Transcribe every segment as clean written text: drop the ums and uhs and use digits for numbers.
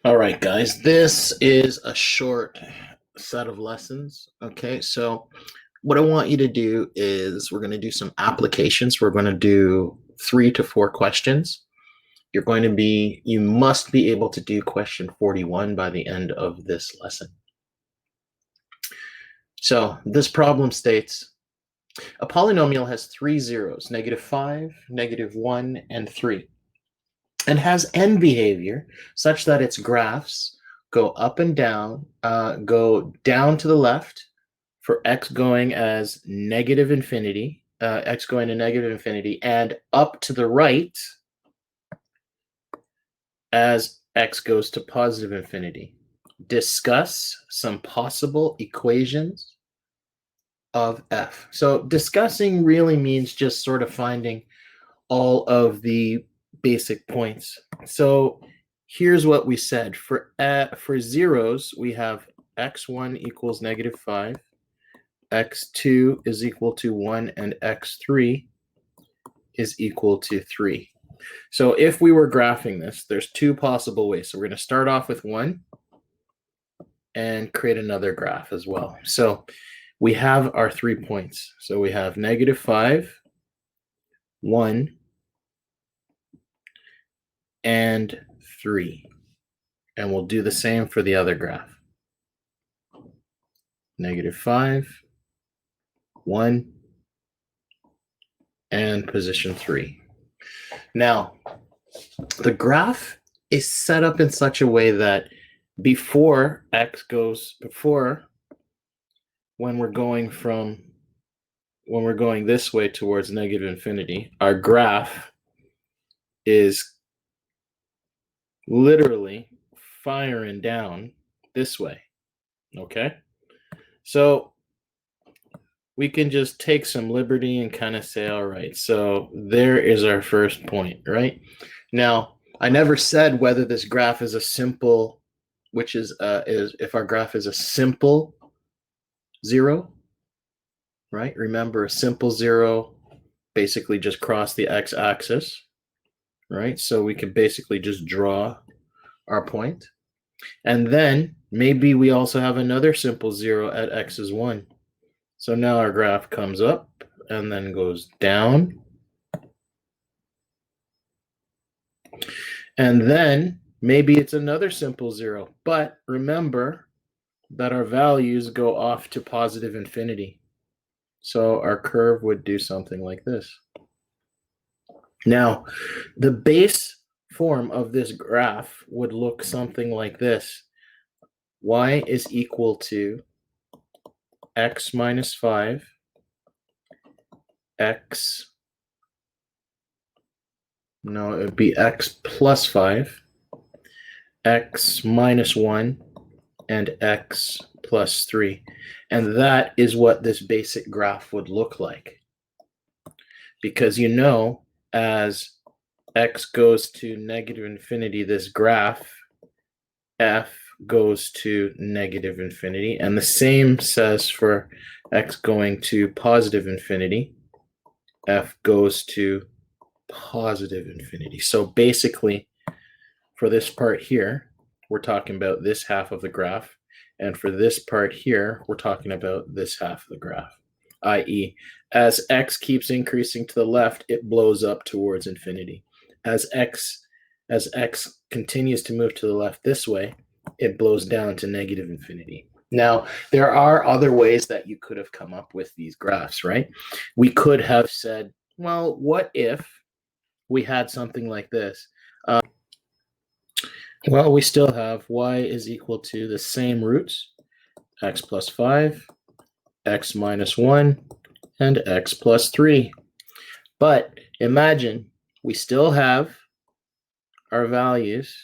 All right, guys, this is a short set of lessons. Okay, so what I want you to do is we're going to do some applications. We're going to do 3 to 4 questions. You must be able to do question 41 by the end of this lesson. So this problem states a polynomial has 3 zeros, -5, -1, and 3, and has n behavior such that its graphs go up and down, go down to the left for x going as -infinity, x going to -infinity, and up to the right as x goes to +infinity. Discuss some possible equations of f. So discussing really means just sort of finding all of the basic points. So here's what we said. For zeros, we have x1 equals -5, x2 is equal to 1, and x3 is equal to 3. So if we were graphing this, there's two possible ways. So we're going to start off with 1 and create another graph as well. So we have our 3 points. So we have -5, 1, and 3. And we'll do the same for the other graph. -5, 1, and position 3. Now, the graph is set up in such a way that before when we're going this way towards -infinity, our graph is literally firing down this way. Okay? So we can just take some liberty and kind of say, all right, so there is our first point, right? Now, I never said whether this graph is a simple, which is if our graph is a simple zero, right? Remember, a simple zero basically just cross the x-axis, right? So we could basically just draw our point. And then maybe we also have another simple zero at x is 1. So now our graph comes up and then goes down. And then maybe it's another simple zero. But remember that our values go off to +infinity. So our curve would do something like this. Now, the base form of this graph would look something like this. Y is equal to x minus 5, x, no, it would be x plus 5, x minus 1, and x plus 3. And that is what this basic graph would look like. Because you know, as x goes to -infinity, this graph, f, goes to -infinity. And the same says for x going to +infinity, f goes to +infinity. So basically, for this part here, we're talking about this half of the graph. And for this part here, we're talking about this half of the graph, i.e., as x keeps increasing to the left, it blows up towards infinity. As x continues to move to the left this way, it blows down to -infinity. Now, there are other ways that you could have come up with these graphs, right? We could have said, well, what if we had something like this? Well, we still have y is equal to the same roots, x plus 5, x minus 1, and x plus 3. But imagine we still have our values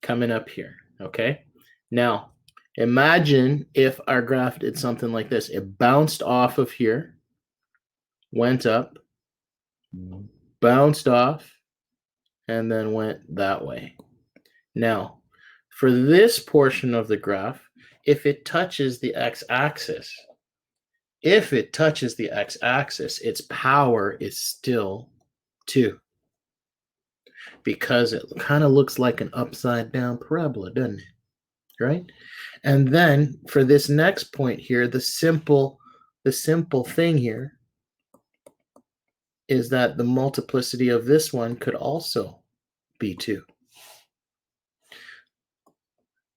coming up here, okay? Now, imagine if our graph did something like this. It bounced off of here, went up, bounced off, and then went that way. Now, for this portion of the graph, if it touches the x-axis, its power is still 2. because it kind of looks like an upside down parabola, doesn't it? Right? And then for this next point here, the simple thing here is that the multiplicity of this one could also be 2.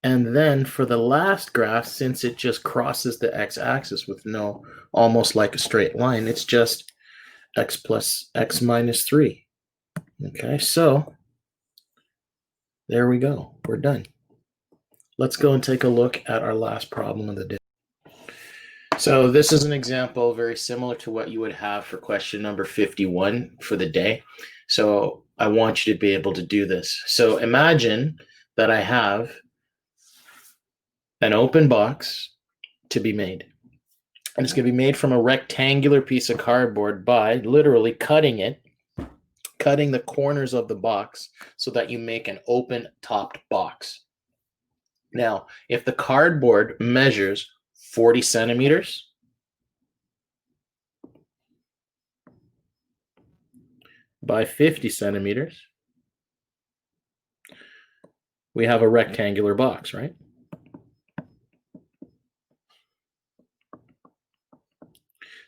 And then for the last graph, since it just crosses the x-axis with no, almost like a straight line, it's just x plus x minus 3. Okay, so there we go. We're done. Let's go and take a look at our last problem of the day. So this is an example very similar to what you would have for question number 51 for the day. So I want you to be able to do this. So imagine that I have an open box to be made. And it's going to be made from a rectangular piece of cardboard by literally cutting the corners of the box so that you make an open topped box. Now, if the cardboard measures 40 centimeters by 50 centimeters, we have a rectangular box, right?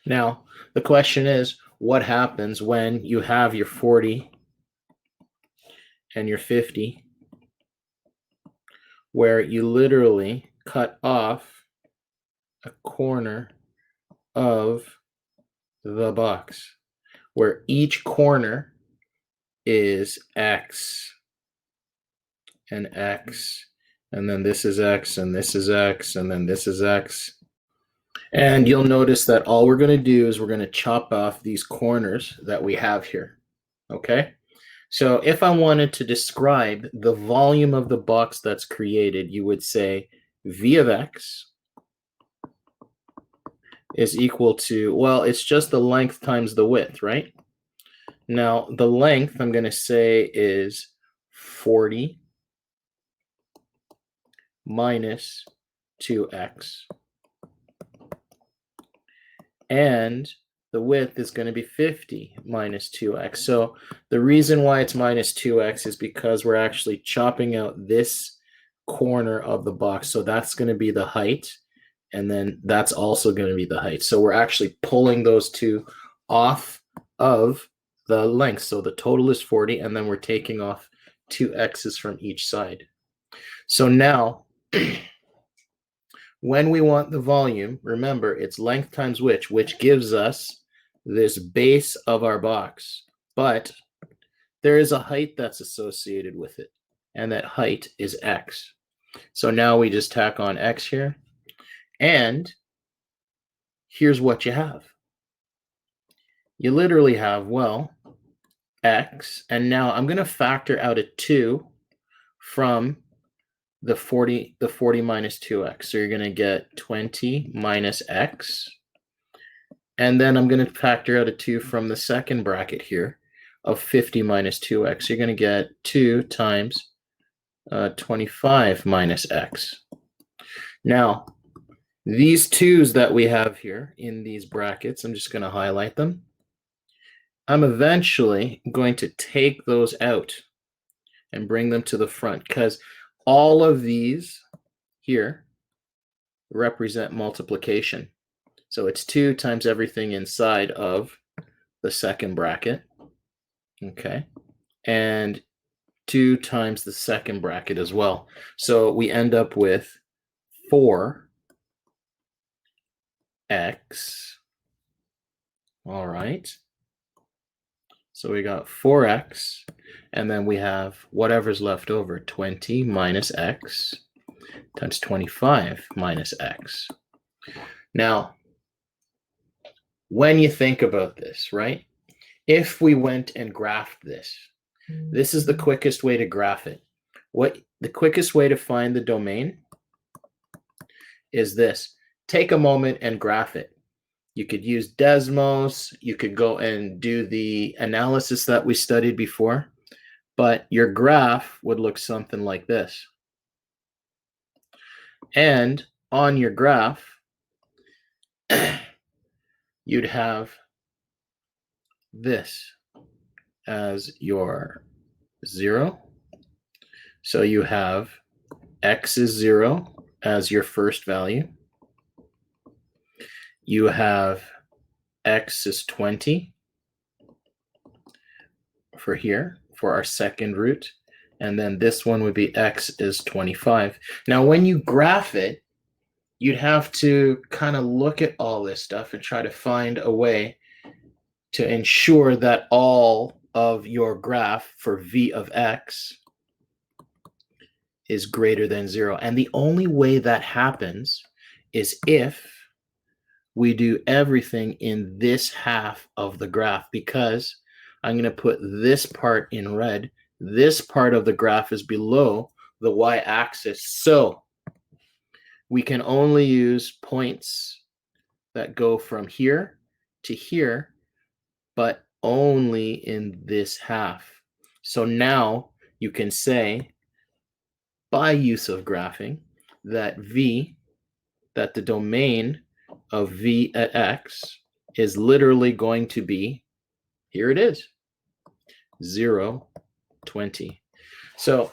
Now, the question is, what happens when you have your 40 and your 50, where you literally cut off a corner of the box, where each corner is x and x, and then this is x, and this is x, and then this is x. And you'll notice that all we're going to do is we're going to chop off these corners that we have here, okay? So if I wanted to describe the volume of the box that's created, you would say v of x is equal to, well, it's just the length times the width, right? Now, the length, I'm going to say, is 40 minus 2x. And the width is going to be 50 minus 2x. So the reason why it's minus 2x is because we're actually chopping out this corner of the box. So that's going to be the height. And then that's also going to be the height. So we're actually pulling those two off of the length. So the total is 40, and then we're taking off 2 x's from each side. So now, when we want the volume, remember, it's length times which gives us this base of our box. But there is a height that's associated with it, and that height is x. So now we just tack on x here, and here's what you have. You literally have, well, x, and now I'm going to factor out a 2 from the 40 minus 2x. So you're going to get 20 minus x. And then I'm going to factor out a 2 from the second bracket here of 50 minus 2x. So you're going to get 2 times 25 minus x. Now, these 2's that we have here in these brackets, I'm just going to highlight them. I'm eventually going to take those out and bring them to the front, because all of these here represent multiplication. So it's 2 times everything inside of the second bracket, okay? And 2 times the second bracket as well. So we end up with 4x. All right. So we got 4x, and then we have whatever's left over, 20 minus x times 25 minus x. Now, when you think about this, right? If we went and graphed this, this is the quickest way to graph it. The quickest way to find the domain is this. Take a moment and graph it. You could use Desmos. You could go and do the analysis that we studied before. But your graph would look something like this. And on your graph, you'd have this as your 0. So you have x is 0 as your first value. You have x is 20 for here, for our second root. And then this one would be x is 25. Now, when you graph it, you'd have to kind of look at all this stuff and try to find a way to ensure that all of your graph for v of x is greater than 0. And the only way that happens is if we do everything in this half of the graph, because I'm going to put this part in red. This part of the graph is below the y-axis. So we can only use points that go from here to here, but only in this half. So now you can say, by use of graphing, that the domain of v at x is literally going to be, here it is, 0, 20. So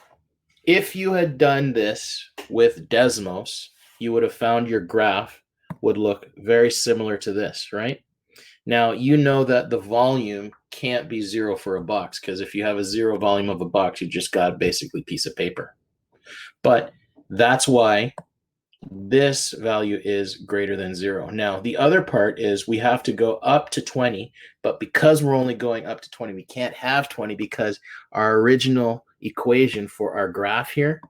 if you had done this with Desmos, you would have found your graph would look very similar to this, right? Now, you know that the volume can't be 0 for a box, because if you have a 0 volume of a box, you just got basically a piece of paper. But that's why this value is greater than 0. Now, the other part is we have to go up to 20, but because we're only going up to 20, we can't have 20 because our original equation for our graph here,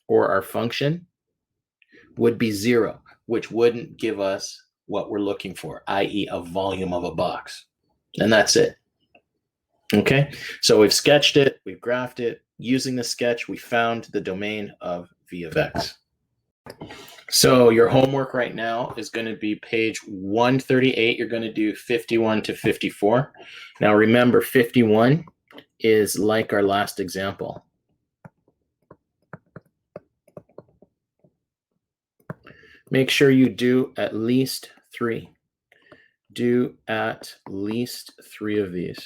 or our function, would be 0, which wouldn't give us what we're looking for, i.e. a volume of a box. And that's it. Okay, so we've sketched it, we've graphed it. Using the sketch, we found the domain of v of x. So your homework right now is going to be page 138. You're going to do 51 to 54. Now remember, 51 is like our last example. Make sure you do at least 3. Do at least 3 of these.